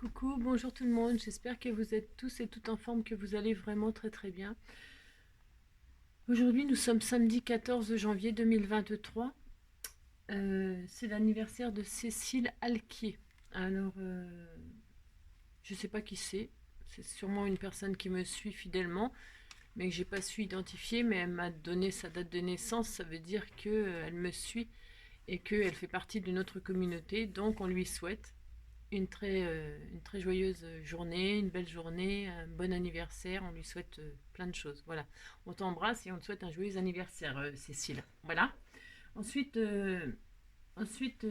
Coucou, bonjour tout le monde, j'espère que vous êtes tous et toutes en forme, que vous allez vraiment très très bien. Aujourd'hui nous sommes samedi 14 janvier 2023, c'est l'anniversaire de Cécile Alquier. Alors je sais pas qui c'est sûrement une personne qui me suit fidèlement, mais que j'ai pas su identifier, mais elle m'a donné sa date de naissance, ça veut dire qu'elle me suit et qu'elle fait partie de notre communauté, donc on lui souhaite une très joyeuse journée, une belle journée, un bon anniversaire. On lui souhaite plein de choses. Voilà. On t'embrasse et on te souhaite un joyeux anniversaire, Cécile. Voilà. Ensuite,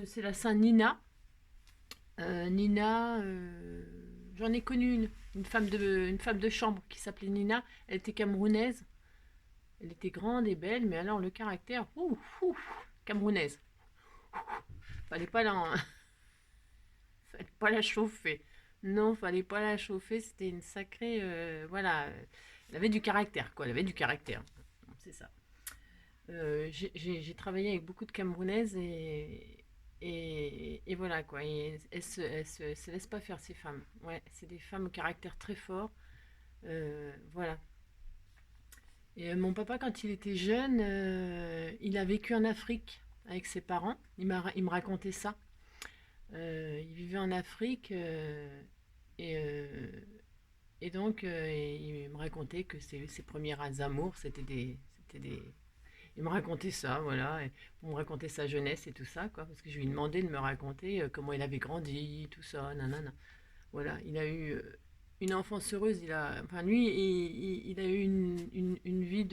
c'est la Saint Nina. Nina, j'en ai connu une femme de chambre qui s'appelait Nina. Elle était camerounaise. Elle était grande et belle, mais alors le caractère, camerounaise. Fallait pas la, fallait pas la chauffer. Non, fallait pas la chauffer. C'était une sacrée. Voilà. Elle avait du caractère, quoi. Elle avait du caractère. C'est ça. J'ai travaillé avec beaucoup de Camerounaises et voilà, quoi. Et elles se laissent pas faire, ces femmes. Ouais, c'est des femmes au caractère très fort. Voilà. Et mon papa, quand il était jeune, il a vécu en Afrique avec ses parents. Il me racontait ça. Il vivait en Afrique et, euh, et donc il me racontait que ses premiers amours, c'était des... Il me racontait ça, voilà, et pour me raconter sa jeunesse et tout ça, quoi, parce que je lui demandais de me raconter comment il avait grandi, tout ça, nanana. Voilà, il a eu une enfance heureuse, enfin lui, il a eu une vie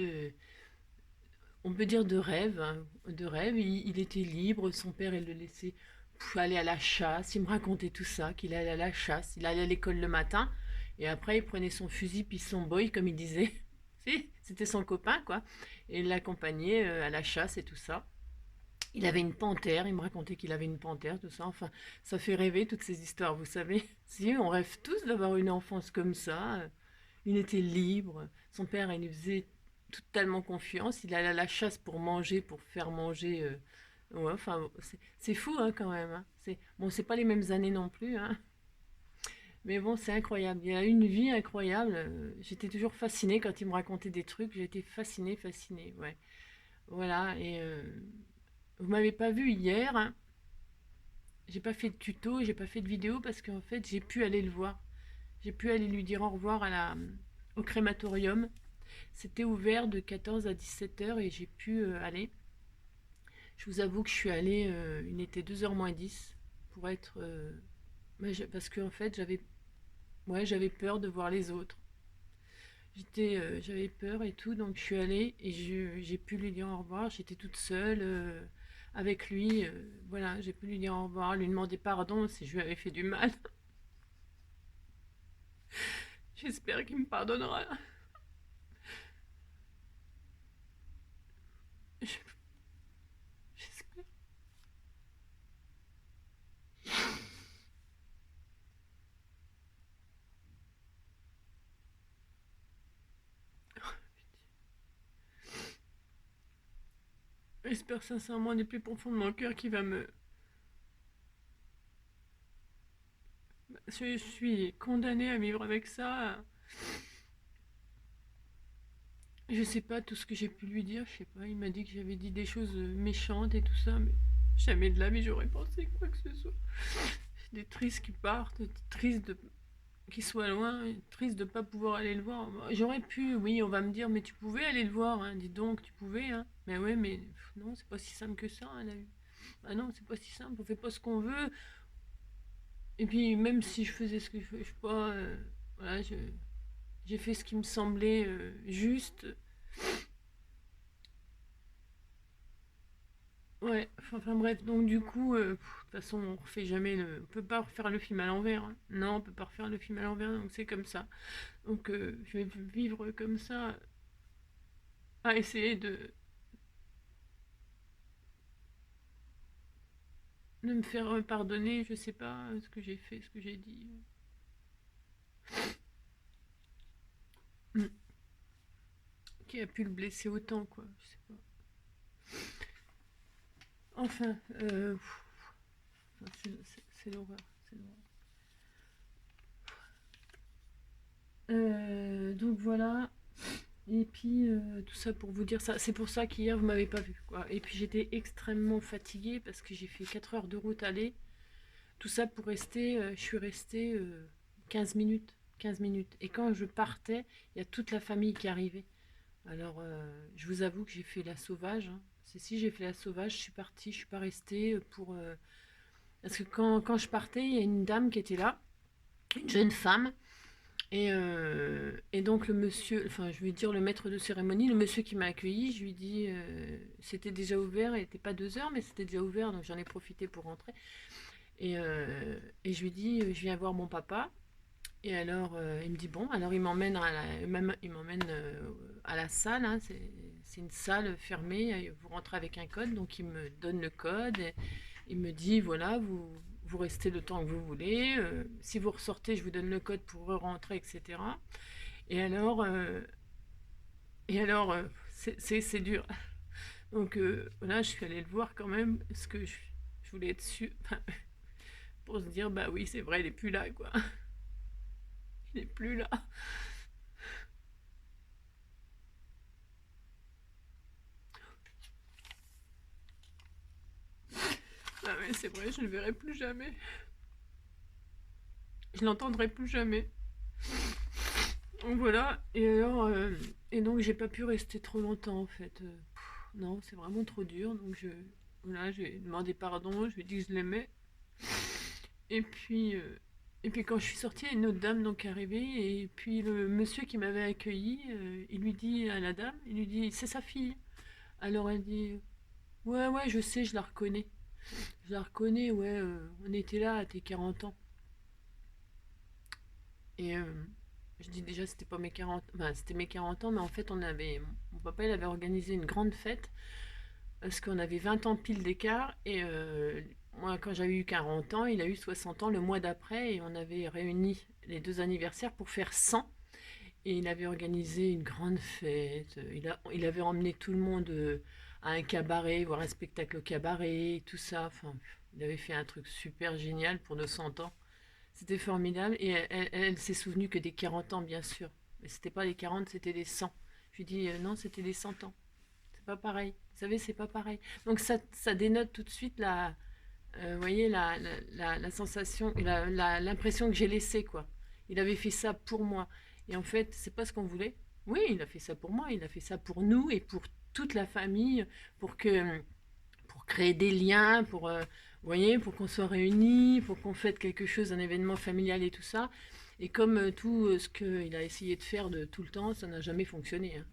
on peut dire de rêve, hein, de rêve. Il était libre, son père, il le laissait aller à la chasse. Il me racontait tout ça, qu'il allait à la chasse. Il allait à l'école le matin, et après il prenait son fusil puis son boy, comme il disait. Si, c'était son copain, quoi. Et il l'accompagnait à la chasse et tout ça. Il avait une panthère, il me racontait qu'il avait une panthère, tout ça. Enfin, ça fait rêver toutes ces histoires, vous savez. Si, on rêve tous d'avoir une enfance comme ça. Il était libre. Son père, il lui faisait totalement confiance. Il allait à la chasse pour manger, pour faire manger. Ouais, enfin, c'est fou, hein, quand même, hein. Bon, c'est pas les mêmes années non plus, hein. Mais bon, c'est incroyable. Il a eu une vie incroyable. J'étais toujours fascinée quand il me racontait des trucs. J'étais fascinée, fascinée. Ouais. Voilà. Et vous m'avez pas vu hier, hein. J'ai pas fait de tuto, j'ai pas fait de vidéo parce qu'en fait, j'ai pu aller le voir. J'ai pu aller lui dire au revoir au crématorium. C'était ouvert de 14 à 17 heures et j'ai pu aller. Je vous avoue que je suis allée, il était 2 h moins 10 pour être. Parce qu'en fait, j'avais peur de voir les autres. J'avais peur et tout, donc je suis allée et j'ai pu lui dire au revoir. J'étais toute seule avec lui. Voilà, j'ai pu lui dire au revoir, lui demander pardon si je lui avais fait du mal. J'espère qu'il me pardonnera. J'espère. J'espère sincèrement du plus profond de mon cœur qu'il va me. Je suis condamnée à vivre avec ça. Je sais pas tout ce que j'ai pu lui dire, je sais pas. Il m'a dit que j'avais dit des choses méchantes et tout ça, mais jamais de la vie j'aurais pensé quoi que ce soit. Des tristes qui partent, triste qu'il soit loin, triste de pas pouvoir aller le voir. J'aurais pu, oui, on va me dire, mais tu pouvais aller le voir, hein. Dis donc, tu pouvais, hein. Mais ouais, mais non, c'est pas si simple que ça, hein, la vie. Ah non, c'est pas si simple, on fait pas ce qu'on veut. Et puis même si je faisais ce que je sais pas, voilà, j'ai fait ce qui me semblait juste. Ouais, enfin bref, donc du coup, de toute façon, on refait jamais on peut pas refaire le film à l'envers, hein. Non, on peut pas refaire le film à l'envers, donc c'est comme ça. Donc je vais vivre comme ça, à essayer de me faire pardonner, je sais pas ce que j'ai fait, ce que j'ai dit. Hmm. Qui a pu le blesser autant, quoi, je sais pas. Enfin, c'est l'horreur, c'est l'horreur. Donc voilà. Et puis tout ça pour vous dire ça. C'est pour ça qu'hier vous m'avez pas vu, quoi. Et puis j'étais extrêmement fatiguée parce que j'ai fait 4 heures de route aller. Tout ça pour rester, je suis restée 15 minutes. 15 minutes. Et quand je partais, il y a toute la famille qui arrivait. Alors, je vous avoue que j'ai fait la sauvage, hein. C'est si j'ai fait la sauvage, je suis partie, je suis pas restée pour. Parce que quand je partais, il y a une dame qui était là, une jeune femme, et donc le monsieur, enfin je vais dire le maître de cérémonie, le monsieur qui m'a accueilli, je lui dis, c'était déjà ouvert, il n'était pas 2 heures, mais c'était déjà ouvert, donc j'en ai profité pour rentrer. Et je lui dis, je viens voir mon papa. Et alors, il me dit bon, alors il m'emmène à la salle, hein, c'est une salle fermée, vous rentrez avec un code, donc il me donne le code, et il me dit voilà, vous restez le temps que vous voulez, si vous ressortez, je vous donne le code pour rentrer, etc. Et alors, euh, c'est dur. Donc voilà, je suis allée le voir quand même, parce que je voulais être sûre, pour se dire bah oui, c'est vrai, il est plus là, quoi. Il est plus là. Ah mais c'est vrai, je ne le verrai plus jamais. Je l'entendrai plus jamais. Donc voilà, et donc j'ai pas pu rester trop longtemps en fait. Non, c'est vraiment trop dur. Donc voilà, j'ai demandé pardon, je lui ai dit que je l'aimais. Et puis, euh, et puis quand je suis sortie, il y a une autre dame donc arrivée, et puis le monsieur qui m'avait accueilli, il lui dit à la dame, il lui dit c'est sa fille. Alors elle dit ouais ouais je sais, je la reconnais. Je la reconnais, ouais, on était là à tes 40 ans. Et je dis déjà, c'était pas mes 40, enfin, c'était mes 40 ans, mais en fait, mon papa, il avait organisé une grande fête parce qu'on avait 20 ans pile d'écart. Et moi, quand j'avais eu 40 ans, il a eu 60 ans le mois d'après, et on avait réuni les deux anniversaires pour faire 100. Et il avait organisé une grande fête. Il avait emmené tout le monde à un cabaret, voir un spectacle au cabaret, tout ça. Enfin, il avait fait un truc super génial pour nos 100 ans. C'était formidable. Et elle s'est souvenue que des 40 ans, bien sûr. Mais c'était pas les 40, c'était les 100. Je lui dis non, c'était les 100 ans. C'est pas pareil. Vous savez, c'est pas pareil. Donc ça dénote tout de suite vous voyez, la sensation, l'impression que j'ai laissée, quoi. Il avait fait ça pour moi. Et en fait, c'est pas ce qu'on voulait. Oui, il a fait ça pour moi, il a fait ça pour nous et pour toute la famille, pour que pour créer des liens, vous voyez, pour qu'on soit réunis, pour qu'on fête quelque chose, un événement familial et tout ça. Et comme tout ce qu'il a essayé de faire de tout le temps, ça n'a jamais fonctionné, hein.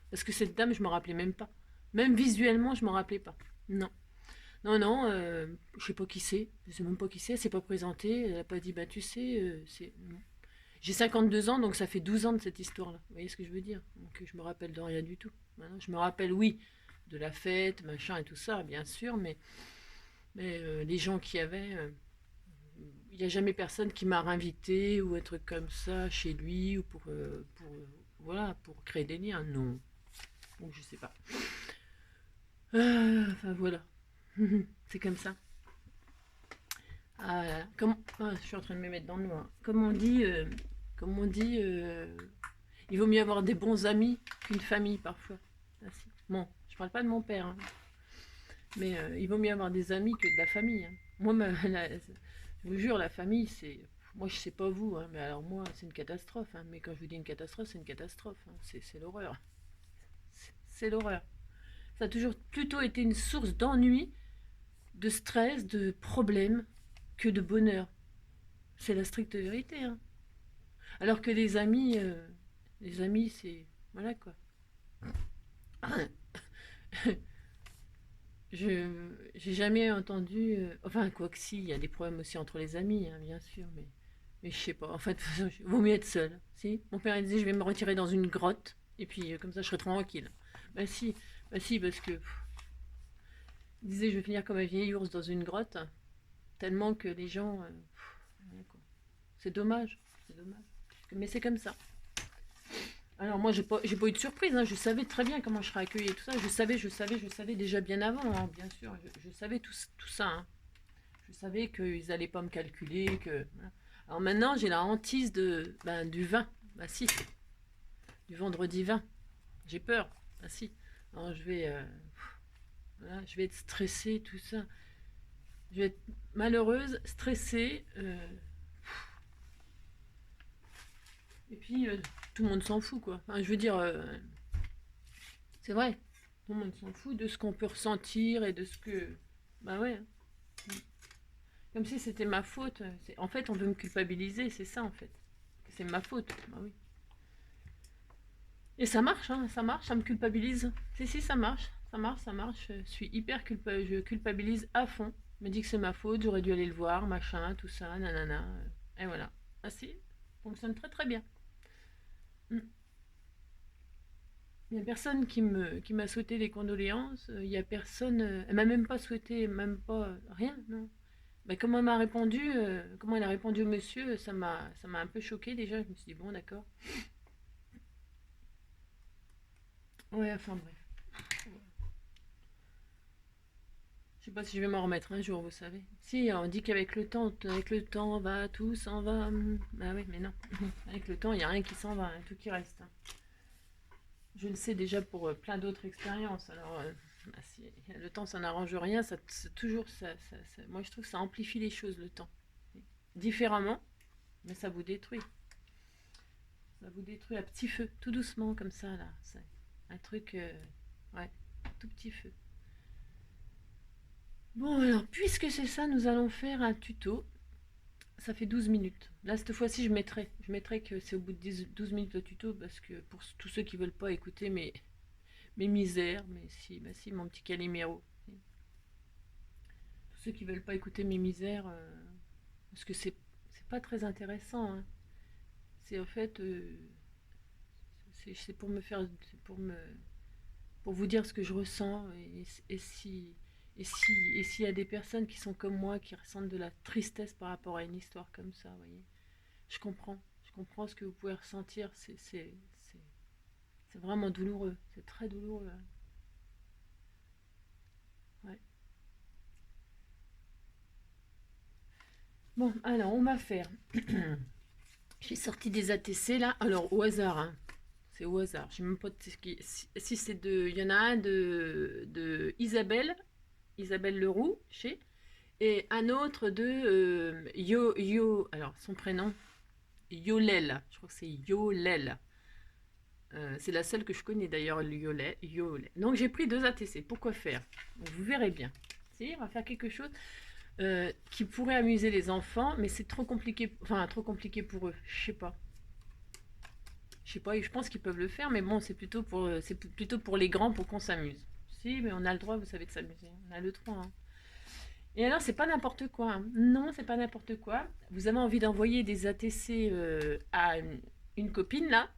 Parce que cette dame, je me rappelais même pas. Même visuellement, je m'en rappelais pas. Non. Non, non, je sais pas qui c'est. Je sais même pas qui c'est. Elle s'est pas présentée. Elle a pas dit, bah tu sais, c'est. Non. J'ai 52 ans, donc ça fait 12 ans de cette histoire-là. Vous voyez ce que je veux dire? Donc je me rappelle de rien du tout. Maintenant, je me rappelle, oui, de la fête, machin et tout ça, bien sûr, mais les gens qui avaient, il n'y a jamais personne qui m'a invité ou un truc comme ça chez lui ou voilà, pour créer des liens. Non. Donc je sais pas. Enfin voilà. C'est comme ça. Ah, là là. Je suis en train de me mettre dans le noir. Comme on dit, il vaut mieux avoir des bons amis qu'une famille parfois. Ah, si. Bon, je parle pas de mon père, hein, mais il vaut mieux avoir des amis que de la famille, hein. Moi, je vous jure, la famille, c'est. Moi, je sais pas vous, hein, mais alors moi, c'est une catastrophe, hein. Mais quand je vous dis une catastrophe, c'est une catastrophe, hein. C'est l'horreur. C'est l'horreur. Ça a toujours plutôt été une source d'ennui, de stress, de problèmes, que de bonheur. C'est la stricte vérité, hein. Alors que les amis, c'est. Voilà quoi. J'ai jamais entendu. Enfin, quoi que si, il y a des problèmes aussi entre les amis, hein, bien sûr, mais je sais pas. En fait, il vaut mieux être seul. Si mon père il disait, je vais me retirer dans une grotte, et puis comme ça, je serai tranquille. Bah si, bah si, parce que il disait, je vais finir comme un vieil ours dans une grotte, tellement que les gens. Voilà, quoi. C'est dommage, c'est dommage. Mais c'est comme ça. Alors moi, j'ai pas eu de surprise, hein. Je savais très bien comment je serais accueillie et tout ça. Je savais déjà bien avant, hein, bien sûr. Je savais tout ça, hein. Je savais qu'ils allaient pas me calculer, que. Voilà. Alors maintenant, j'ai la hantise du vin. Bah si. du vendredi 20. J'ai peur. Ah si. Alors voilà, je vais être stressée, tout ça. Je vais être malheureuse, stressée. Et puis, tout le monde s'en fout, quoi. Enfin, je veux dire, c'est vrai. Tout le monde s'en fout de ce qu'on peut ressentir et de ce que... Bah ouais. Comme si c'était ma faute. En fait, on veut me culpabiliser, c'est ça, en fait. C'est ma faute. Bah oui. Et ça marche, hein, ça marche, ça me culpabilise. Si, ça marche, ça marche, ça marche. Je suis hyper je culpabilise à fond. Je me dis que c'est ma faute, j'aurais dû aller le voir, machin, tout ça, nanana. Et voilà. Ah si, fonctionne très très bien. Mm. Il n'y a personne qui m'a souhaité les condoléances. Il n'y a personne. Elle m'a même pas souhaité, même pas rien, non. Bah, comment elle a répondu au monsieur, ça m'a un peu choqué déjà. Je me suis dit bon, d'accord. Ouais, enfin bref. Je sais pas si je vais m'en remettre un jour, vous savez. Si, on dit avec le temps, va, tout s'en va. Bah oui, mais non. Avec le temps, il n'y a rien qui s'en va, hein, tout qui reste, hein. Je le sais déjà pour plein d'autres expériences. Alors, bah, si le temps, ça n'arrange rien. C'est toujours moi, je trouve que ça amplifie les choses, le temps. Différemment, mais ça vous détruit. Ça vous détruit à petit feu, tout doucement, comme ça, là. C'est un truc, ouais, tout petit feu. Bon, alors, puisque c'est ça, nous allons faire un tuto. Ça fait 12 minutes. Là, cette fois-ci, je mettrai que c'est au bout de 12 minutes de tuto, parce que pour tous ceux qui veulent pas écouter mes misères, mais si, bah si, mon petit Calimero. Tous ceux qui veulent pas écouter mes misères, parce que c'est pas très intéressant, hein. C'est en fait, c'est pour me faire, c'est pour vous dire ce que je ressens, et s'il y a des personnes qui sont comme moi, qui ressentent de la tristesse par rapport à une histoire comme ça, vous voyez, je comprends ce que vous pouvez ressentir, c'est vraiment douloureux, c'est très douloureux, hein. Ouais. Bon, alors on va faire. J'ai sorti des ATC là, alors au hasard, hein. C'est au hasard. Je sais même pas si c'est de. Il y en a un de Isabelle Leroux, chez, et un autre de alors son prénom, Yolel. Je crois que c'est Yolel. C'est la seule que je connais d'ailleurs, Yolel. Donc j'ai pris deux ATC. Pourquoi faire? Donc, vous verrez bien. Si, on va faire quelque chose qui pourrait amuser les enfants, mais c'est trop compliqué. Enfin, trop compliqué pour eux. Je sais pas. Je sais pas, je pense qu'ils peuvent le faire, mais bon, c'est plutôt pour les grands pour qu'on s'amuse. Si, mais on a le droit, vous savez, de s'amuser. On a le droit, hein. Et alors, c'est pas n'importe quoi, hein. Non, c'est pas n'importe quoi. Vous avez envie d'envoyer des ATC à une copine, là.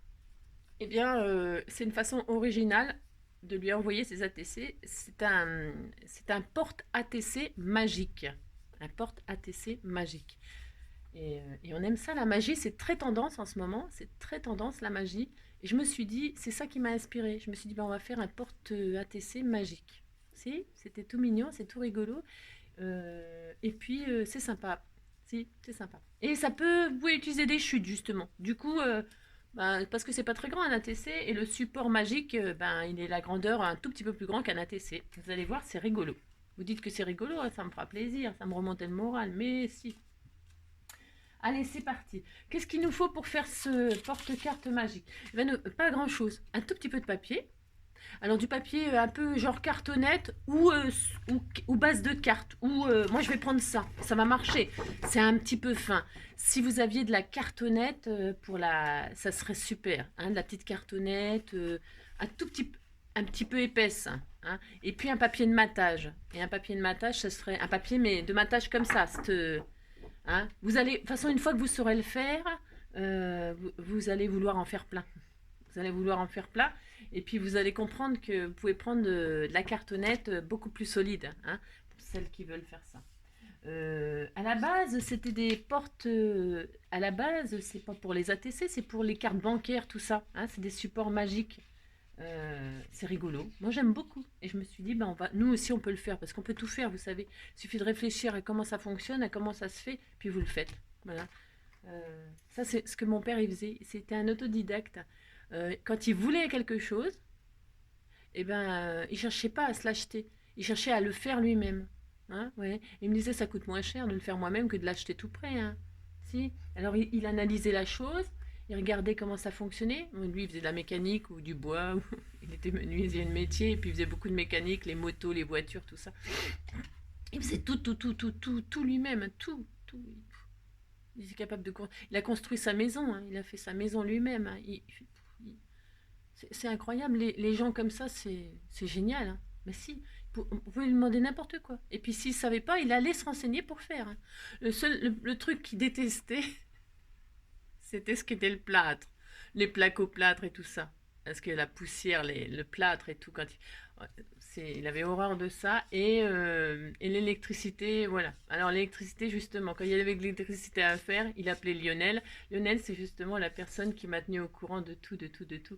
Eh bien, c'est une façon originale de lui envoyer ses ATC. C'est un porte ATC magique. Un porte ATC magique. Et on aime ça, la magie, c'est très tendance en ce moment, c'est très tendance la magie. Et je me suis dit, c'est ça qui m'a inspiré. Je me suis dit, ben, on va faire un porte ATC magique. Si, c'était tout mignon, c'est tout rigolo. Et puis, c'est sympa. Si, c'est sympa. Et ça peut, vous pouvez utiliser des chutes, justement. Du coup, ben, parce que c'est pas très grand un ATC, et le support magique, ben, il est la grandeur un tout petit peu plus grand qu'un ATC. Vous allez voir, c'est rigolo. Vous dites que c'est rigolo, hein, ça me fera plaisir, ça me remonte le moral, mais si. Allez, c'est parti. Qu'est-ce qu'il nous faut pour faire ce porte-carte magique? Eh ben, pas grand-chose. Un tout petit peu de papier. Alors du papier un peu genre cartonnette ou base de carte. Moi je vais prendre ça. Ça va marcher. C'est un petit peu fin. Si vous aviez de la cartonnette ça serait super, hein, de la petite cartonnette, un tout un petit peu épaisse, hein. Et puis un papier de matage. Et un papier de matage, ça serait un papier mais de matage comme ça. Hein, vous allez, de toute façon, une fois que vous saurez le faire, vous allez vouloir en faire plein. Vous allez vouloir en faire plein. Et puis vous allez comprendre que vous pouvez prendre de la cartonnette beaucoup plus solide, hein, pour celles qui veulent faire ça. À la base, c'était des portes. À la base, c'est pas pour les ATC, c'est pour les cartes bancaires, tout ça, hein, c'est des supports magiques. C'est rigolo. Moi, j'aime beaucoup. Et je me suis dit, ben, nous aussi, on peut le faire. Parce qu'on peut tout faire, vous savez. Il suffit de réfléchir à comment ça fonctionne, à comment ça se fait, puis vous le faites. Voilà. Ça, c'est ce que mon père, il faisait. C'était un autodidacte. Quand il voulait quelque chose, eh ben, il cherchait pas à se l'acheter. Il cherchait à le faire lui-même. Hein, ouais. Il me disait, ça coûte moins cher de le faire moi-même que de l'acheter tout prêt. Hein. Si. Alors, il analysait la chose, il regardait comment ça fonctionnait. Lui, il faisait de la mécanique ou du bois. Il était menuisier de métier, et puis il faisait beaucoup de mécanique, les motos, les voitures, tout ça. Il faisait tout lui-même, tout, tout. Il est capable de. Il a construit sa maison, hein. Il a fait sa maison lui-même. Hein. C'est incroyable, les gens comme ça, c'est génial. Hein. Mais si, vous pouvez lui demander n'importe quoi. Et puis s'il ne savait pas, il allait se renseigner pour faire. Hein. Le truc qu'il détestait, c'était ce qu'était le plâtre. Les plaques au plâtre et tout ça. Parce que la poussière, le plâtre et tout, il avait horreur de ça. Et l'électricité, voilà. Alors l'électricité, justement, quand il y avait de l'électricité à faire, il appelait Lionel. Lionel, c'est justement la personne qui m'a tenu au courant de tout, de tout, de tout.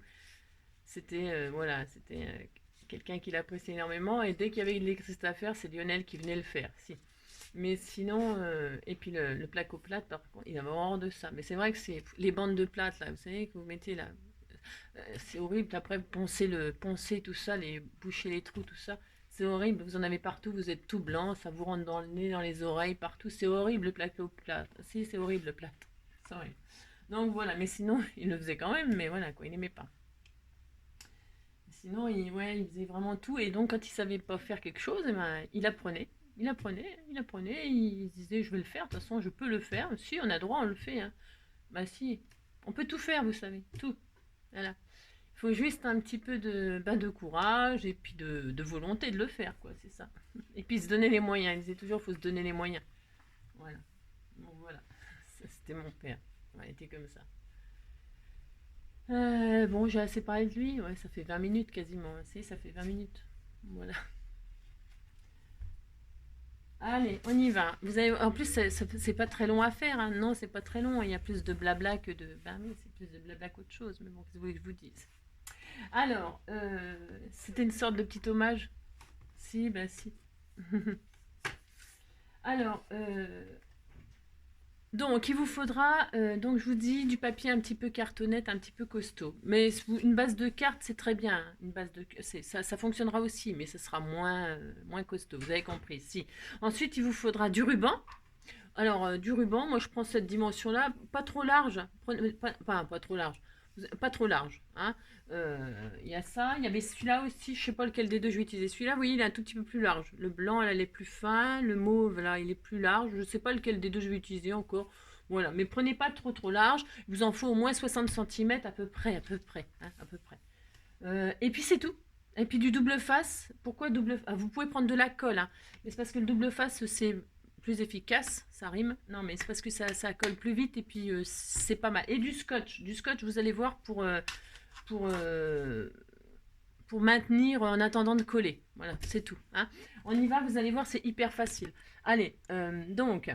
C'était voilà, c'était quelqu'un qui l'appréciait énormément. Et dès qu'il y avait de l'électricité à faire, c'est Lionel qui venait le faire. Si. Mais sinon, et puis le plaque au plâtre, par contre, il avait horreur de ça. Mais c'est vrai que c'est les bandes de plâtre, là, vous savez, que vous mettez là, c'est horrible. Après, poncer tout ça, boucher les trous, tout ça, c'est horrible. Vous en avez partout, vous êtes tout blanc, ça vous rentre dans le nez, dans les oreilles, partout. C'est horrible le plaque au plâtre. Si, c'est horrible le plâtre. C'est horrible. Donc voilà, mais sinon, il le faisait quand même, mais voilà, quoi, il n'aimait pas. Sinon, ouais, il faisait vraiment tout. Et donc, quand il savait pas faire quelque chose, eh ben, il apprenait. Il se disait, je vais le faire, de toute façon, je peux le faire. Si, on a droit, on le fait. Hein. Bah si, on peut tout faire, vous savez, tout. Voilà. Il faut juste un petit peu de courage et puis de volonté de le faire, quoi, c'est ça. Et puis se donner les moyens. Il disait toujours, il faut se donner les moyens. Voilà. Bon, voilà. C'était mon père. Ouais, il était comme ça. Bon, j'ai assez parlé de lui. Ouais, ça fait 20 minutes quasiment. Si, ça fait 20 minutes. Voilà. Allez, on y va. Vous avez, en plus, c'est pas très long à faire. Hein. Non, c'est pas très long. Il y a plus de blabla que de. Ben oui, c'est plus de blabla qu'autre chose. Mais bon, qu'est-ce que vous voulez que je vous dise? Alors, c'était une sorte de petit hommage. Si, ben si. Alors, donc, il vous faudra, donc je vous dis, du papier un petit peu cartonnette, un petit peu costaud. Mais une base de carte, c'est très bien. Hein. Une base de, ça fonctionnera aussi, mais ce sera moins costaud. Vous avez compris, si. Ensuite, il vous faudra du ruban. Alors, du ruban, moi je prends cette dimension-là, pas trop large. Pas trop large. Pas trop large. Hein. Il y a ça. Il y avait celui-là aussi. Je sais pas lequel des deux je vais utiliser. Celui-là, oui, il est un tout petit peu plus large. Le blanc, elle est plus fin. Le mauve, là, il est plus large. Je sais pas lequel des deux je vais utiliser encore. Voilà. Mais prenez pas trop large. Il vous en faut au moins 60 cm à peu près. Hein, à peu près. Et puis c'est tout. Et puis du double face. Pourquoi double face? Vous pouvez prendre de la colle. Hein. Mais c'est parce que le double face, c'est plus efficace. Ça rime. Non, mais c'est parce que ça colle plus vite. Et puis c'est pas mal. Et du scotch. Du scotch, vous allez voir pour, euh, pour maintenir en attendant de coller. Voilà, c'est tout. Hein. On y va, vous allez voir, c'est hyper facile. Allez, donc,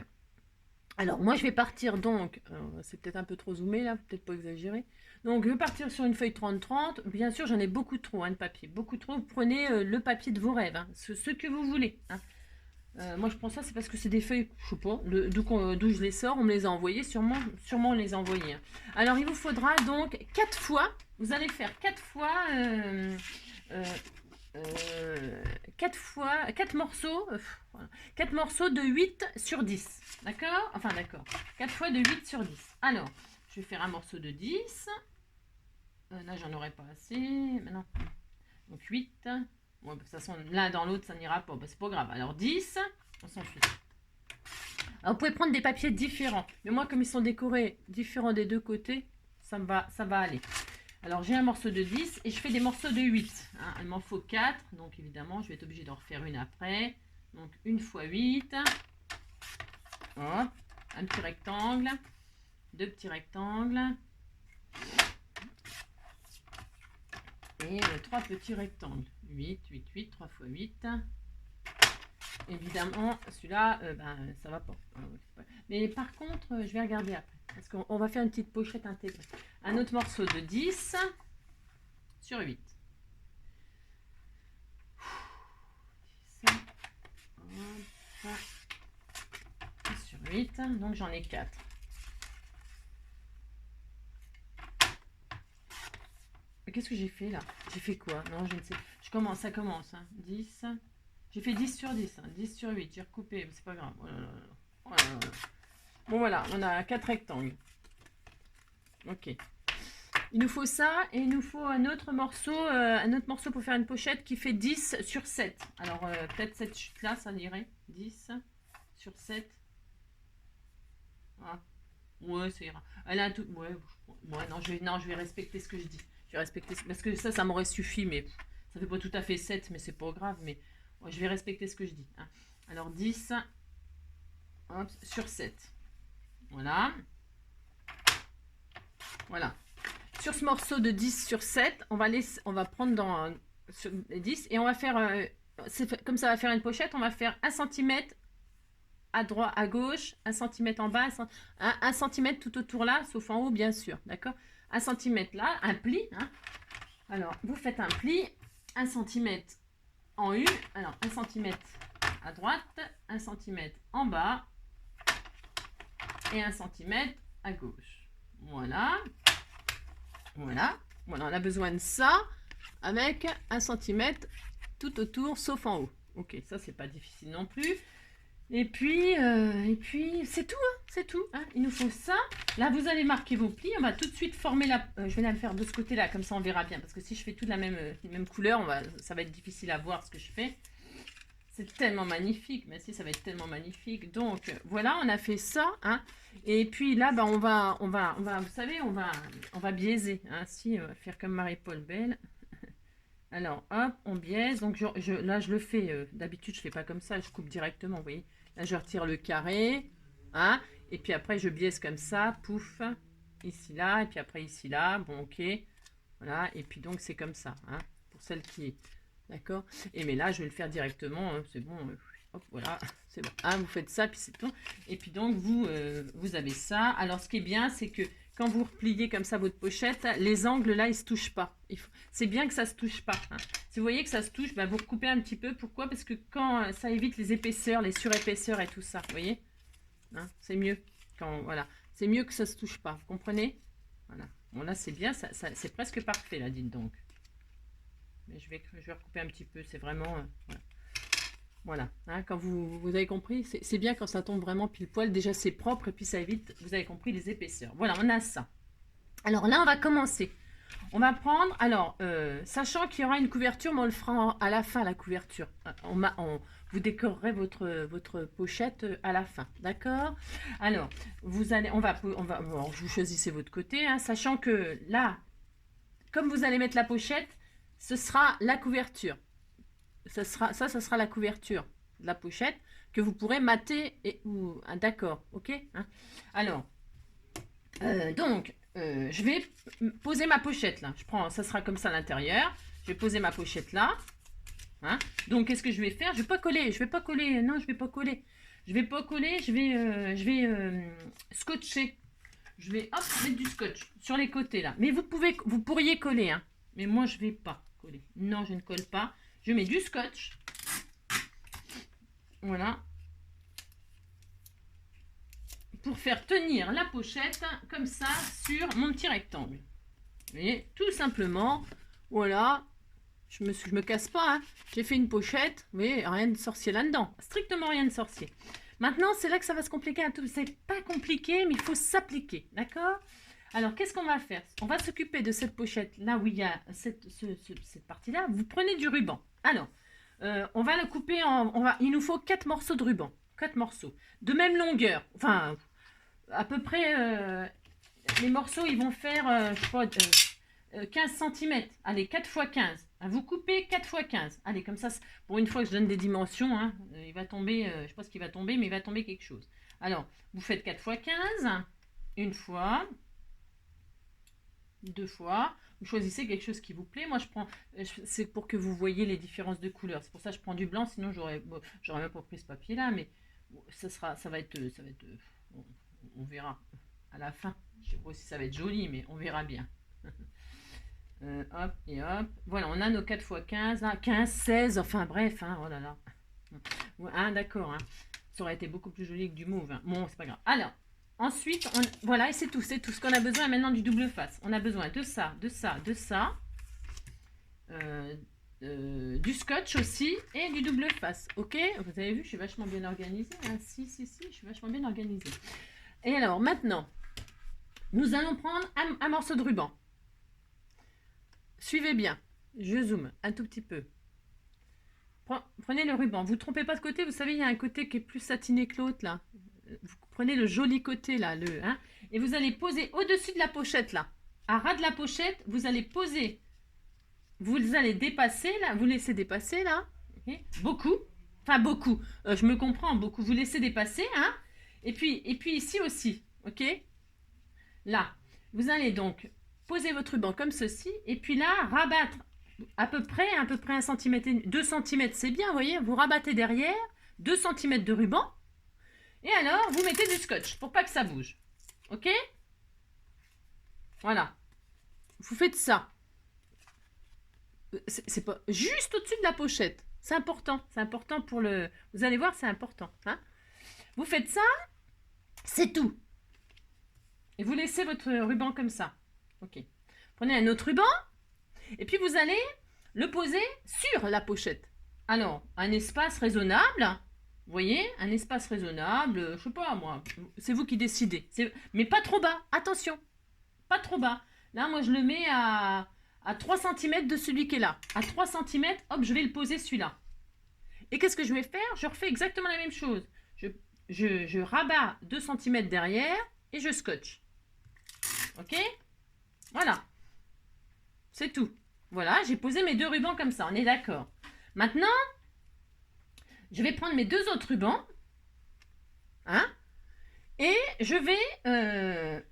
alors moi je vais partir donc, c'est peut-être un peu trop zoomé là, peut-être pas exagéré. Donc je vais partir sur une feuille 30-30. Bien sûr, j'en ai beaucoup trop hein, de papier, beaucoup trop. Vous prenez le papier de vos rêves, hein, ce que vous voulez. Hein. Moi je prends ça, c'est parce que c'est des feuilles, je sais pas, d'où je les sors, on me les a envoyées, sûrement on les a envoyées. Hein. Alors il vous faudra donc 4 fois, vous allez faire 4 fois, 4 morceaux, voilà, 4 morceaux de 8 sur 10. D'accord? Enfin d'accord, 4 fois de 8 sur 10. Alors, je vais faire un morceau de 10. Là j'en aurai pas assez, maintenant. Donc 8. Bon, de toute façon, l'un dans l'autre, ça n'ira pas. Bah, c'est pas grave. Alors 10, on s'en fiche. Alors, vous pouvez prendre des papiers différents. Mais moi, comme ils sont décorés différents des deux côtés, ça va aller. Alors, j'ai un morceau de 10 et je fais des morceaux de 8. Hein. Il m'en faut 4. Donc, évidemment, je vais être obligée d'en refaire une après. Donc, une fois 8. Hop. Un petit rectangle. Deux petits rectangles. Et 3 petits rectangles. 8, 8, 8, 3 fois 8. Évidemment, celui-là, ça va pas. Mais par contre, je vais regarder après. Parce qu'on va faire une petite pochette intégrée. Un autre morceau de 10 sur 8. 10 sur 8. Donc j'en ai 4. qu'est-ce que j'ai fait là? J'ai fait quoi? Non, je ne sais. Ça commence. Hein. 10. J'ai fait 10 sur 10. Hein. 10 sur 8. J'ai recoupé, mais c'est pas grave. Oh là là là. Oh là là là. Bon, voilà, on a 4 rectangles. Ok. Il nous faut ça et il nous faut un autre morceau pour faire une pochette qui fait 10 sur 7. Alors, peut-être cette chute-là, ça irait. 10 sur 7. Ah. Ouais, ça ira. Elle a un tout. Ouais, non, je vais respecter ce que je dis. Je vais respecter parce que ça m'aurait suffi, mais ça fait pas tout à fait 7, mais c'est pas grave. Mais ouais, je vais respecter ce que je dis. Hein. Alors 10 hop, sur 7. Voilà. Voilà. Sur ce morceau de 10 sur 7, on va prendre dans les 10 et on va faire, comme ça va faire une pochette, on va faire 1 cm à droite, à gauche, 1 cm en bas, 1 cm tout autour là, sauf en haut bien sûr, d'accord? 1 cm là, un pli, hein? Alors vous faites un pli, 1 cm en U, alors 1 cm à droite, 1 cm en bas et 1 cm à gauche. Voilà. Voilà, on a besoin de ça avec 1 cm tout autour, sauf en haut. Ok, ça c'est pas difficile non plus. Et puis c'est tout, hein, c'est tout. Hein. Il nous faut ça. Là, vous allez marquer vos plis. On va tout de suite former la. Je vais la faire de ce côté-là, comme ça on verra bien. Parce que si je fais toute la même couleur, ça va être difficile à voir ce que je fais. C'est tellement magnifique, mais si ça va être tellement magnifique. Donc voilà, on a fait ça, hein. Et puis là, bah, on va, vous savez, on va biaiser, hein. Si, on va faire comme Marie-Paul Belle. Alors hop, on biaise. Donc là, je le fais. D'habitude, je fais pas comme ça, je coupe directement. Vous voyez, là, je retire le carré, hein. Et puis après, je biaise comme ça, pouf, ici là, et puis après ici là. Bon, ok, voilà. Et puis donc c'est comme ça, hein, pour celle qui est. D'accord. Et mais là, je vais le faire directement. Hein, c'est bon. Hop, voilà. C'est bon. Hein, vous faites ça, puis c'est tout. Et puis donc, vous avez ça. Alors, ce qui est bien, c'est que quand vous repliez comme ça votre pochette, les angles, là, ils ne se touchent pas. C'est bien que ça ne se touche pas. Hein. Si vous voyez que ça se touche, bah, vous recoupez un petit peu. Pourquoi? Parce que quand ça évite les épaisseurs, les surépaisseurs et tout ça. Vous voyez, hein, c'est mieux. Voilà. C'est mieux que ça ne se touche pas. Vous comprenez? Voilà. Bon, là, c'est bien. C'est presque parfait, là, dites donc. Mais je vais recouper un petit peu, c'est vraiment... voilà, hein, quand vous avez compris, c'est bien quand ça tombe vraiment pile poil. Déjà, c'est propre et puis ça évite, vous avez compris, les épaisseurs. Voilà, on a ça. Alors là, on va commencer. On va prendre, alors, sachant qu'il y aura une couverture, mais on le fera à la fin, la couverture. Vous décorerez votre pochette à la fin, d'accord? Alors, bon, vous choisissez votre côté, hein, sachant que là, comme vous allez mettre la pochette, ce sera la couverture. Ça sera la couverture de la pochette que vous pourrez mater d'accord, ok, hein. Alors, donc, je vais poser ma pochette là. Ça sera comme ça à l'intérieur. Je vais poser ma pochette là. Hein. Donc, qu'est-ce que je vais faire? Je vais pas coller. Non, je vais pas coller. Je vais scotcher. Je vais mettre du scotch sur les côtés là. Mais vous pourriez coller, hein. Mais moi, je vais pas coller. Non, je ne colle pas. Je mets du scotch. Voilà. Pour faire tenir la pochette comme ça sur mon petit rectangle. Vous voyez, tout simplement. Voilà. Je me casse pas. Hein. J'ai fait une pochette. Vous voyez, rien de sorcier là-dedans. Strictement rien de sorcier. Maintenant, c'est là que ça va se compliquer un tout. C'est pas compliqué, mais il faut s'appliquer. D'accord? Alors, qu'est-ce qu'on va faire? On va s'occuper de cette pochette, là où il y a cette partie-là. Vous prenez du ruban. Alors, on va le couper il nous faut 4 morceaux de ruban. 4 morceaux. De même longueur. Enfin, à peu près, les morceaux, ils vont faire, je crois, 15 cm. Allez, 4 x 15. Vous coupez 4 x 15. Allez, comme ça, pour une fois que je donne des dimensions, hein, il va tomber, je ne sais pas ce qu'il va tomber, mais il va tomber quelque chose. Alors, vous faites 4 x 15. Une fois. 2 fois. Vous choisissez quelque chose qui vous plaît. Moi, c'est pour que vous voyez les différences de couleurs. C'est pour ça que je prends du blanc. Sinon, j'aurais même pas pris ce papier-là. Mais ça va être on verra à la fin. Je sais pas si ça va être joli, mais on verra bien. Hop et hop. Voilà, on a nos 4 x 15. Là, 15, 16. Enfin, bref. Hein, oh là là. Ah, d'accord. Hein. Ça aurait été beaucoup plus joli que du mauve. Hein. Bon, c'est pas grave. Alors. Ensuite, voilà, et c'est tout ce qu'on a besoin maintenant du double face. On a besoin de ça, de ça, de ça. euh, du scotch aussi et du double face. Ok, vous avez vu, je suis vachement bien organisée. Hein, si, je suis vachement bien organisée. Et alors, maintenant, nous allons prendre un morceau de ruban. Suivez bien. Je zoome un tout petit peu. Prenez le ruban. Vous ne trompez pas de côté. Vous savez, il y a un côté qui est plus satiné que l'autre, là. Vous prenez le joli côté, là. Et vous allez poser au-dessus de la pochette, là. À ras de la pochette, vous allez poser. Vous allez dépasser, là. Vous laissez dépasser, là. Okay. Beaucoup. Enfin, beaucoup. Je me comprends, beaucoup. Vous laissez dépasser, hein. Et puis ici aussi. OK. Là. Vous allez donc poser votre ruban comme ceci. Et puis là, rabattre à peu près 1 cm, 2 cm, c'est bien, vous voyez. Vous rabattez derrière 2 cm de ruban. Et alors, vous mettez du scotch pour pas que ça bouge. OK? Voilà. Vous faites ça. C'est pas juste au-dessus de la pochette. C'est important. C'est important pour le... Vous allez voir, c'est important. Hein? Vous faites ça, c'est tout. Et vous laissez votre ruban comme ça. OK. Prenez un autre ruban. Et puis, vous allez le poser sur la pochette. Alors, un espace raisonnable. Vous voyez, un espace raisonnable, je sais pas moi, c'est vous qui décidez. Mais pas trop bas, attention, pas trop bas. Là, moi, je le mets à 3 cm de celui qui est là. À 3 cm, hop, je vais le poser celui-là. Et qu'est-ce que je vais faire? Je refais exactement la même chose. Je rabats 2 cm derrière et je scotche. OK? Voilà. C'est tout. Voilà, j'ai posé mes 2 rubans comme ça, on est d'accord. Maintenant, je vais prendre mes 2 autres rubans, hein, et je vais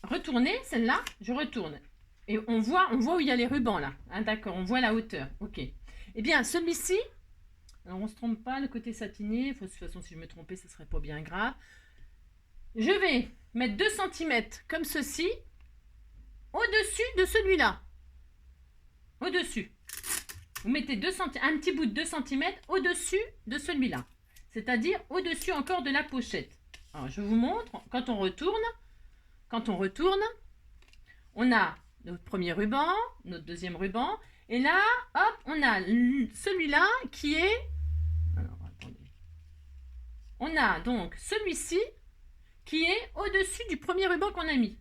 retourner celle-là, je retourne. Et on voit où il y a les rubans là, hein, d'accord, on voit la hauteur, ok. Eh bien, celui-ci, alors on ne se trompe pas, le côté satiné, de toute façon si je me trompais, ce ne serait pas bien grave. Je vais mettre 2 cm comme ceci, au-dessus de celui-là. Au-dessus. Vous mettez un petit bout de 2 cm au-dessus de celui-là. C'est-à-dire au-dessus encore de la pochette. Alors, je vous montre. Quand on retourne, on a notre premier ruban, notre deuxième ruban. Et là, hop, on a celui-là qui est... Alors, attendez. On a donc celui-ci qui est au-dessus du premier ruban qu'on a mis.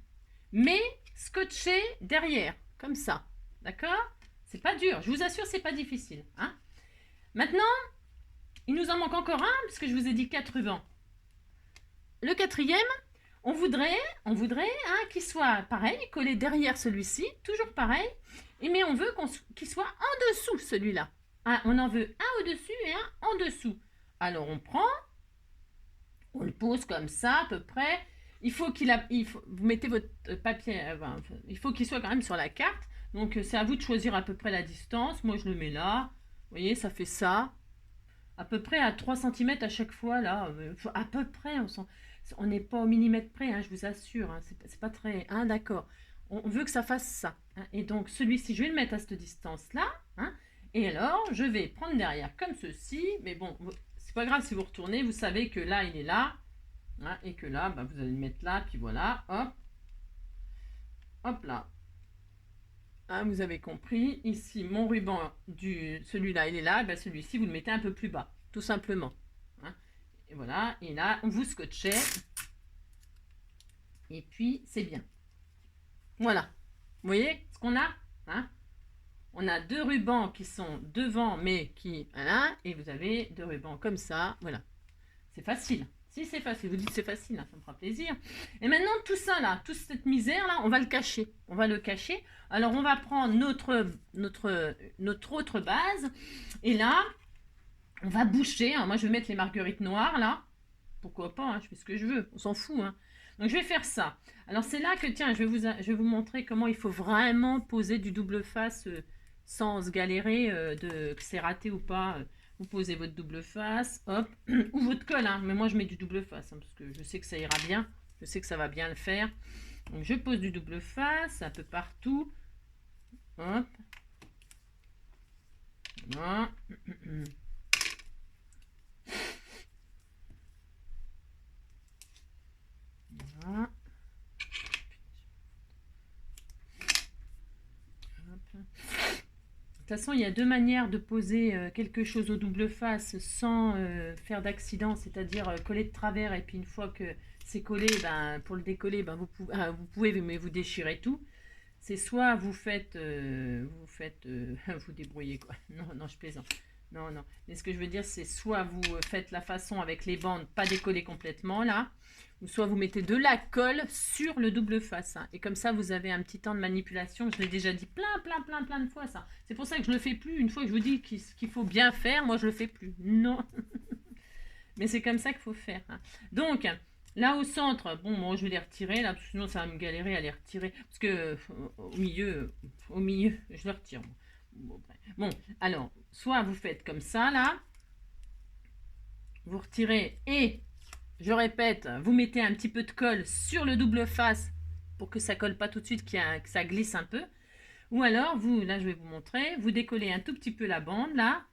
Mais scotché derrière, comme ça. D'accord ? C'est pas dur, je vous assure, c'est pas difficile. Hein. Maintenant, il nous en manque encore un, puisque je vous ai dit 4 rubans. Le quatrième, on voudrait qu'il soit pareil, collé derrière celui-ci, toujours pareil, mais on veut qu'il soit en dessous celui-là. Hein, on en veut un au-dessus et un en dessous. Alors on prend, on le pose comme ça à peu près. Vous mettez votre papier, il faut qu'il soit quand même sur la carte. Donc, c'est à vous de choisir à peu près la distance. Moi, je le mets là. Vous voyez, ça fait ça. À peu près à 3 cm à chaque fois, là. À peu près, on n'est pas au millimètre près, hein, je vous assure. Hein, c'est pas très... Hein, d'accord. On veut que ça fasse ça. Hein, et donc, celui-ci, je vais le mettre à cette distance-là. Hein, et alors, je vais prendre derrière comme ceci. Mais bon, c'est pas grave si vous retournez. Vous savez que là, il est là. Hein, et que là, bah, vous allez le mettre là. Puis voilà, hop. Hop là. Hein, vous avez compris, ici mon ruban, celui-là il est là, ben celui-ci vous le mettez un peu plus bas, tout simplement. Hein. Et voilà, et là on vous scotchez, et puis c'est bien. Voilà, vous voyez ce qu'on a, hein. On a 2 rubans qui sont devant, mais qui, voilà, et vous avez 2 rubans comme ça, voilà. C'est facile. Si c'est facile, vous dites c'est facile, hein, ça me fera plaisir. Et maintenant tout ça là, toute cette misère là, on va le cacher. On va le cacher. Alors on va prendre notre autre base. Et là, on va boucher. Hein. Moi je vais mettre les marguerites noires là. Pourquoi pas, hein, je fais ce que je veux, on s'en fout. Hein. Donc je vais faire ça. Alors c'est là que, tiens, je vais vous montrer comment il faut vraiment poser du double face sans se galérer que c'est raté ou pas. Vous posez votre double face, hop, ou votre colle, hein. Mais moi je mets du double face, hein, parce que je sais que ça ira bien, je sais que ça va bien le faire. Donc je pose du double face un peu partout, hop, voilà. Voilà. Hop. façon, il y a deux manières de poser quelque chose au double face sans faire d'accident, c'est-à-dire coller de travers et puis une fois que c'est collé, ben, pour le décoller, ben, vous pouvez, mais vous déchirez tout. C'est soit vous débrouillez quoi. Non, non, je plaisante. Non, non. Mais ce que je veux dire, c'est soit vous faites la façon avec les bandes, pas décoller complètement là, ou soit vous mettez de la colle sur le double face. Hein. Et comme ça, vous avez un petit temps de manipulation. Je l'ai déjà dit plein de fois ça. C'est pour ça que je le fais plus. Une fois que je vous dis qu'il faut bien faire, moi je le fais plus. Non. Mais c'est comme ça qu'il faut faire. Hein. Donc, là au centre, bon, moi je vais les retirer là, parce que sinon ça va me galérer à les retirer. Parce que au milieu, je les retire. Bon, alors, soit vous faites comme ça là, vous retirez et, je répète, vous mettez un petit peu de colle sur le double face pour que ça colle pas tout de suite, que ça glisse un peu. Ou alors, là je vais vous montrer, vous décollez un tout petit peu la bande là,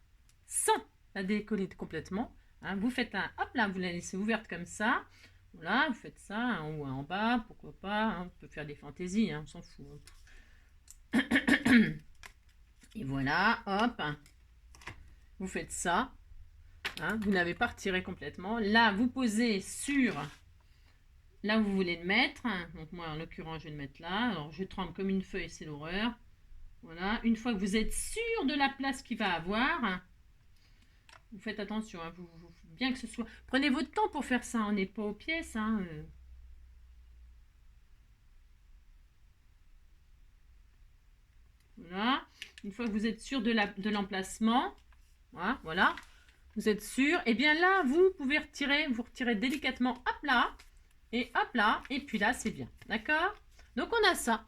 sans la décoller complètement. Hein, vous faites hop là, vous la laissez ouverte comme ça. Voilà, vous faites ça, en haut, en bas, pourquoi pas. Hein, on peut faire des fantaisies, hein, on s'en fout. Hein. Et voilà, hop. Vous faites ça. Hein, vous n'avez pas retiré complètement. Là, vous posez sur là où vous voulez le mettre. Donc moi, en l'occurrence, je vais le mettre là. Alors, je tremble comme une feuille, c'est l'horreur. Voilà. Une fois que vous êtes sûr de la place qu'il va avoir, vous faites attention. Hein, bien que ce soit... Prenez votre temps pour faire ça. On n'est pas aux pièces. Hein, Voilà. Une fois que vous êtes sûr de l'emplacement, voilà. Vous êtes sûr. Et bien là, vous pouvez vous retirez délicatement, hop là, et puis là, c'est bien. D'accord? Donc, on a ça.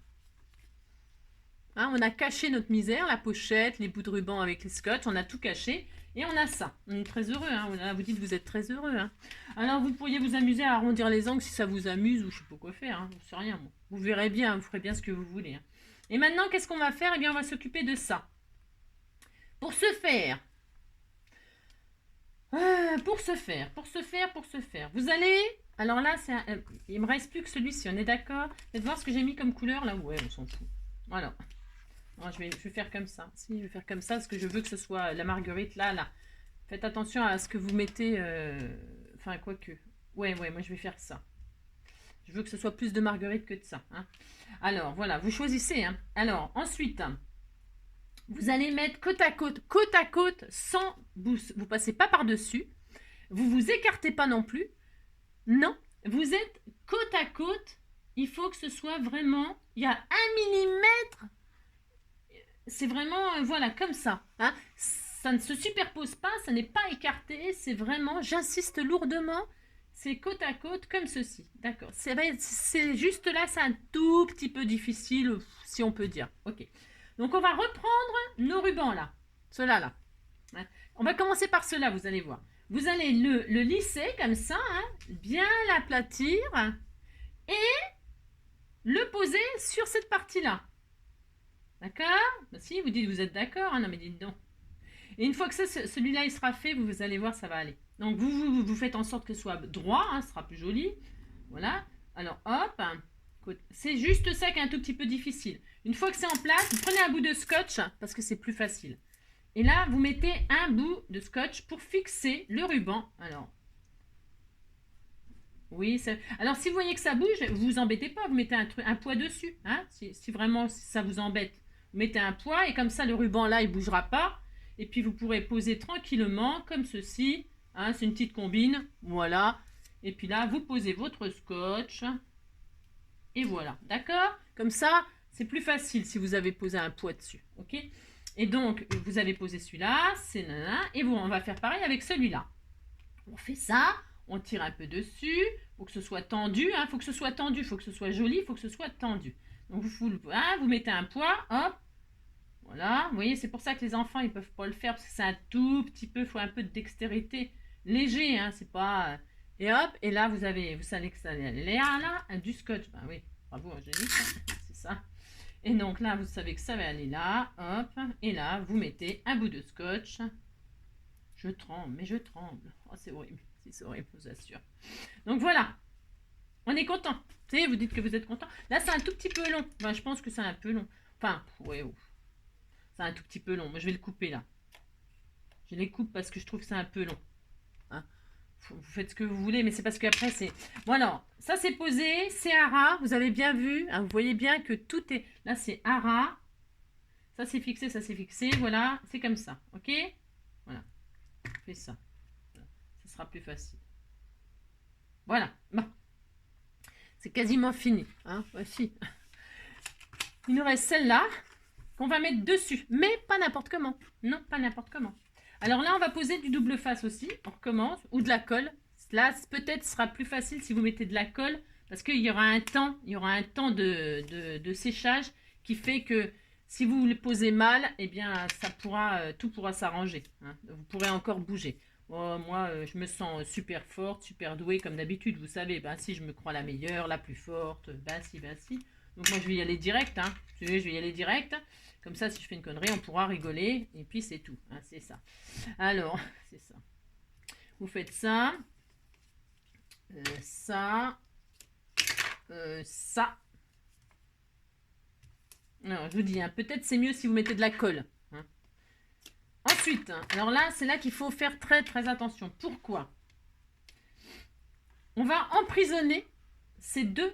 Hein, on a caché notre misère, la pochette, les bouts de ruban avec les scotch, on a tout caché. Et on a ça. On est très heureux. Hein. Là, vous dites que vous êtes très heureux. Hein. Alors, vous pourriez vous amuser à arrondir les angles si ça vous amuse ou je ne sais pas quoi faire. Hein. Je ne sais rien. Moi. Vous verrez bien, vous ferez bien ce que vous voulez. Hein. Et maintenant, qu'est-ce qu'on va faire? Eh bien, on va s'occuper de ça. Pour ce faire, vous allez... Alors là, il me reste plus que celui-ci, on est d'accord? Faites voir ce que j'ai mis comme couleur là. Ouais, on s'en fout. Voilà. Alors, je vais faire comme ça. Si, je vais faire comme ça parce que je veux que ce soit la marguerite là. Faites attention à ce que vous mettez... Enfin, quoique. Ouais, moi je vais faire ça. Je veux que ce soit plus de marguerite que de ça. Hein. Alors, voilà, vous choisissez. Hein. Alors, ensuite... Vous allez mettre côte à côte, sans vous passez pas par-dessus. Vous vous écartez pas non plus. Non, vous êtes côte à côte. Il faut que ce soit vraiment, il y a 1 mm. C'est vraiment, voilà, comme ça. Hein. Ça ne se superpose pas, ça n'est pas écarté. C'est vraiment, j'insiste lourdement, c'est côte à côte comme ceci. D'accord. C'est juste là, c'est un tout petit peu difficile, si on peut dire. Ok. Donc, on va reprendre nos rubans là. Ceux-là, là. Hein. On va commencer par ceux-là, vous allez voir. Vous allez le lisser comme ça, hein, bien l'aplatir et le poser sur cette partie-là. D'accord? Ben, si, vous dites vous êtes d'accord, hein, non mais dites donc. Et une fois que celui-là il sera fait, vous allez voir, ça va aller. Donc, vous faites en sorte que ce soit droit, hein, ce sera plus joli. Voilà. Alors, hop. C'est juste ça qui est un tout petit peu difficile. Une fois que c'est en place, vous prenez un bout de scotch parce que c'est plus facile. Et là, vous mettez un bout de scotch pour fixer le ruban. Alors, oui, alors si vous voyez que ça bouge, vous vous embêtez pas, vous mettez un poids dessus. Hein, si vraiment ça vous embête, vous mettez un poids et comme ça, le ruban là, il bougera pas. Et puis, vous pourrez poser tranquillement comme ceci. Hein, c'est une petite combine. Voilà. Et puis là, vous posez votre scotch. Et voilà, d'accord? Comme ça, c'est plus facile si vous avez posé un poids dessus, ok? Et donc, vous avez posé celui-là, c'est nanana, et bon, on va faire pareil avec celui-là. On fait ça, on tire un peu dessus, il faut que ce soit tendu, hein, faut que ce soit tendu, faut que ce soit joli, faut que ce soit tendu. Donc, vous mettez un poids, hop, voilà, vous voyez, c'est pour ça que les enfants, ils peuvent pas le faire, parce que c'est un tout petit peu, il faut un peu de dextérité, léger, hein, c'est pas... Et hop, et là, vous savez que ça allait là, du scotch. Ben oui, bravo, Angélique, c'est ça. Et donc là, vous savez que ça va aller là, hop, et là, vous mettez un bout de scotch. Je tremble, mais je tremble. Oh, c'est horrible, c'est horrible, je vous assure. Donc voilà, on est content. Tu sais, vous dites que vous êtes content. Là, c'est un tout petit peu long. Ben, je pense que c'est un peu long. Enfin, ouais, C'est un tout petit peu long. Moi, je vais le couper là. Je les coupe parce que je trouve que c'est un peu long. Hein. Vous faites ce que vous voulez, mais c'est parce qu'après, c'est... Bon, alors, ça, c'est posé. C'est Hara. Vous avez bien vu. Hein, vous voyez bien que tout est... Là, c'est Hara. Ça, c'est fixé. Ça, c'est fixé. Voilà. C'est comme ça. OK? Voilà. On fait ça. Voilà. Ça sera plus facile. Voilà. Bon. C'est quasiment fini. Hein. Voici. Il nous reste celle-là qu'on va mettre dessus. Mais pas n'importe comment. Non, pas n'importe comment. Alors là, on va poser du double face aussi. On recommence. Ou de la colle. Là, peut-être sera plus facile si vous mettez de la colle. Parce qu'il y aura un temps, de séchage qui fait que si vous le posez mal, eh bien, ça pourra, tout pourra s'arranger. Hein. Vous pourrez encore bouger. Oh, moi, je me sens super forte, super douée comme d'habitude. Vous savez, ben si, je me crois la meilleure, la plus forte. Ben si, ben si. Donc moi, je vais y aller direct. Hein. Je vais y aller direct. Comme ça, si je fais une connerie, on pourra rigoler. Et puis, c'est tout. Hein, c'est ça. Alors, c'est ça. Vous faites ça. Ça. Ça. Alors, je vous dis, hein, peut-être c'est mieux si vous mettez de la colle. Hein. Ensuite, alors là, c'est là qu'il faut faire très, très attention. Pourquoi? On va emprisonner ces deux,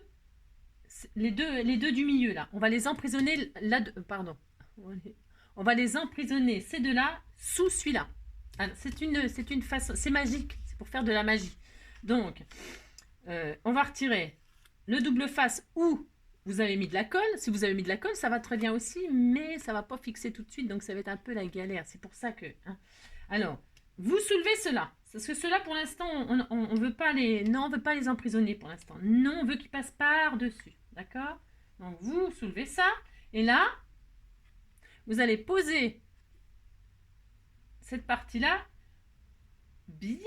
les deux du milieu, là. On va les emprisonner là, pardon. On va les emprisonner, ces deux-là, sous celui-là. C'est une façon, c'est magique, c'est pour faire de la magie. Donc, on va retirer le double face où vous avez mis de la colle. Si vous avez mis de la colle, ça va très bien aussi, mais ça ne va pas fixer tout de suite, donc ça va être un peu la galère. C'est pour ça que... Hein. Alors, vous soulevez cela. Parce que ceux-là, pour l'instant, on veut pas les... Non, on ne veut pas les emprisonner pour l'instant. Non, on veut qu'ils passent par-dessus. D'accord? Donc, vous soulevez ça. Et là, vous allez poser cette partie-là bien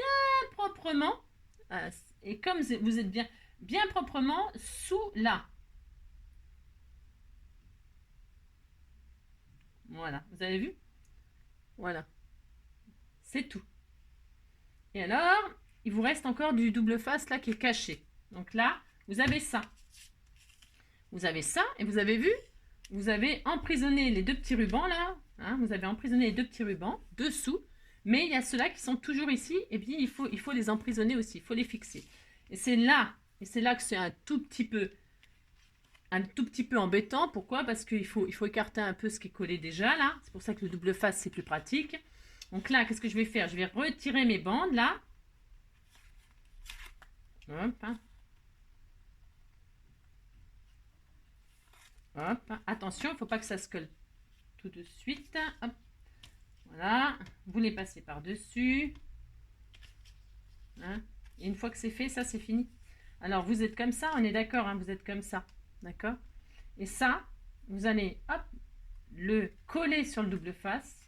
proprement. Et comme vous êtes bien proprement sous là. Voilà, vous avez vu? Voilà. C'est tout. Et alors, il vous reste encore du double face là qui est caché. Donc là, vous avez ça. Vous avez ça et vous avez vu? Vous avez emprisonné les deux petits rubans là. Hein, vous avez emprisonné les deux petits rubans dessous. Mais il y a ceux-là qui sont toujours ici. Et bien, il faut les emprisonner aussi. Il faut les fixer. Et c'est là que c'est un tout petit peu embêtant. Pourquoi? Parce qu'il faut écarter un peu ce qui est collé déjà là. C'est pour ça que le double face, c'est plus pratique. Donc là, qu'est-ce que je vais faire? Je vais retirer mes bandes là. Hop. Hein. Hop. Attention, il ne faut pas que ça se colle tout de suite. Hop. Voilà. Vous les passez par-dessus. Hein. Et une fois que c'est fait, ça c'est fini. Alors vous êtes comme ça, on est d'accord, hein, vous êtes comme ça. D'accord? Et ça, vous allez hop, le coller sur le double face.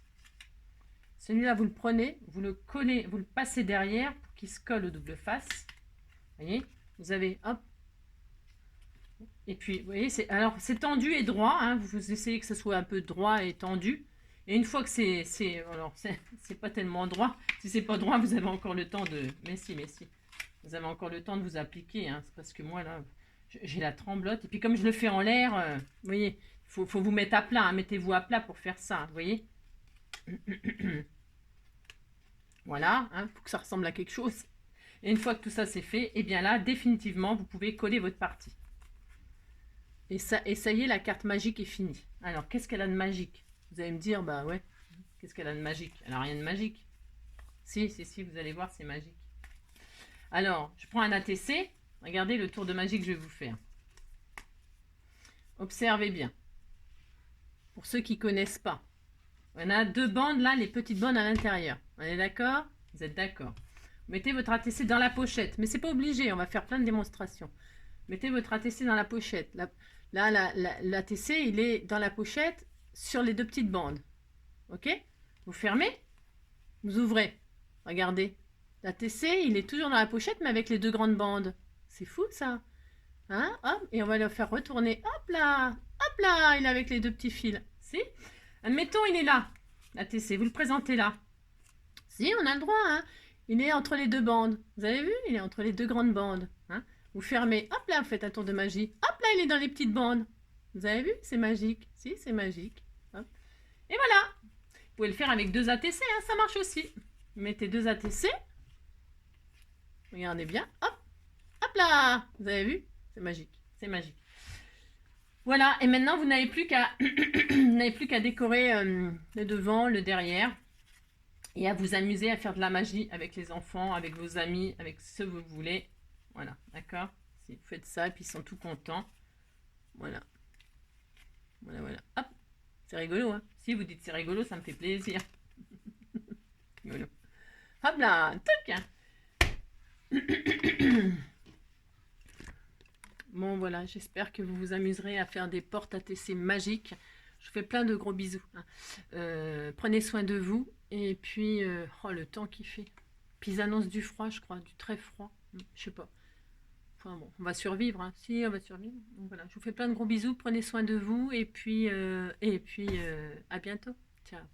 Celui-là, vous le prenez, vous le collez, vous le passez derrière pour qu'il se colle au double face. Vous voyez? Vous avez hop. Et puis, vous voyez, c'est tendu et droit. Hein, vous essayez que ce soit un peu droit et tendu. Et une fois que c'est pas tellement droit. Si c'est pas droit, vous avez encore le temps de... Mais si. Vous avez encore le temps de vous appliquer. Hein, c'est parce que moi, là, j'ai la tremblote. Et puis comme je le fais en l'air, vous voyez, il faut vous mettre à plat. Hein, mettez-vous à plat pour faire ça. Vous voyez? Voilà, il faut que ça ressemble à quelque chose. Et une fois que tout ça c'est fait, et eh bien là, définitivement, vous pouvez coller votre partie. Et ça y est, la carte magique est finie. Alors, qu'est-ce qu'elle a de magique? Vous allez me dire, bah ouais, qu'est-ce qu'elle a de magique? Elle n'a rien de magique. Si, vous allez voir, c'est magique. Alors, je prends un ATC. Regardez le tour de magie que je vais vous faire. Observez bien. Pour ceux qui ne connaissent pas. On a deux bandes là, les petites bandes à l'intérieur. On est d'accord? Vous êtes d'accord? Mettez votre ATC dans la pochette. Mais c'est pas obligé, on va faire plein de démonstrations. Mettez votre ATC dans la pochette. Là, l'ATC, il est dans la pochette sur les deux petites bandes. Ok? Vous fermez, vous ouvrez. Regardez. L'ATC, il est toujours dans la pochette, mais avec les deux grandes bandes. C'est fou, ça. Hein? Hop, et on va le faire retourner. Hop là, il est avec les deux petits fils. Si? Admettons, il est là, l'ATC. Vous le présentez là. Si, on a le droit, hein? Il est entre les deux bandes. Vous avez vu? Il est entre les deux grandes bandes. Hein? Vous fermez. Hop là, vous faites un tour de magie. Hop là, il est dans les petites bandes. Vous avez vu? C'est magique. Si, c'est magique. Hop. Et voilà. Vous pouvez le faire avec 2 ATC, hein, ça marche aussi. Vous mettez 2 ATC. Regardez bien. Hop, hop là. Vous avez vu? C'est magique. C'est magique. Voilà, et maintenant vous n'avez plus qu'à vous n'avez plus qu'à décorer le devant, le derrière, et à vous amuser à faire de la magie avec les enfants, avec vos amis, avec ceux que vous voulez. Voilà, d'accord? Si vous faites ça, et puis ils sont tout contents. Voilà, voilà, voilà. Hop, c'est rigolo, hein? Si vous dites c'est rigolo, ça me fait plaisir. Rigolo. Hop là, tac! Bon voilà, j'espère que vous vous amuserez à faire des portes ATC magiques. Je vous fais plein de gros bisous, hein. Prenez soin de vous. Et puis, oh, le temps qu'il fait. Puis ils annoncent du froid, je crois, du très froid. Je sais pas. Enfin bon, on va survivre, hein. Si, on va survivre. Donc voilà, je vous fais plein de gros bisous. Prenez soin de vous. Et puis à bientôt. Ciao.